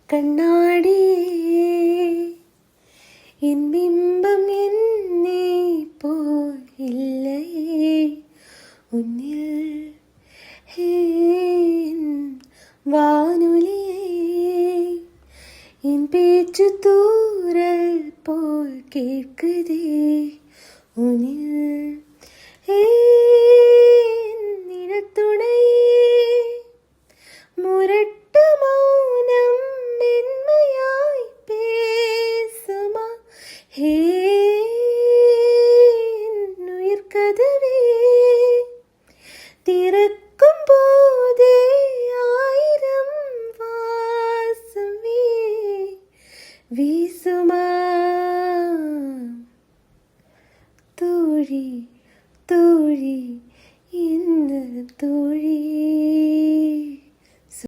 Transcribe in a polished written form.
கண்ணாடியே என் பிம்பம் என்னை போல் இல்லையே உன்னில் என் வானொலியே என் பேச்சு தூரல் போல் கேட்குதே உன்னில் நிறத்துணையே முரட்டு மௌனமே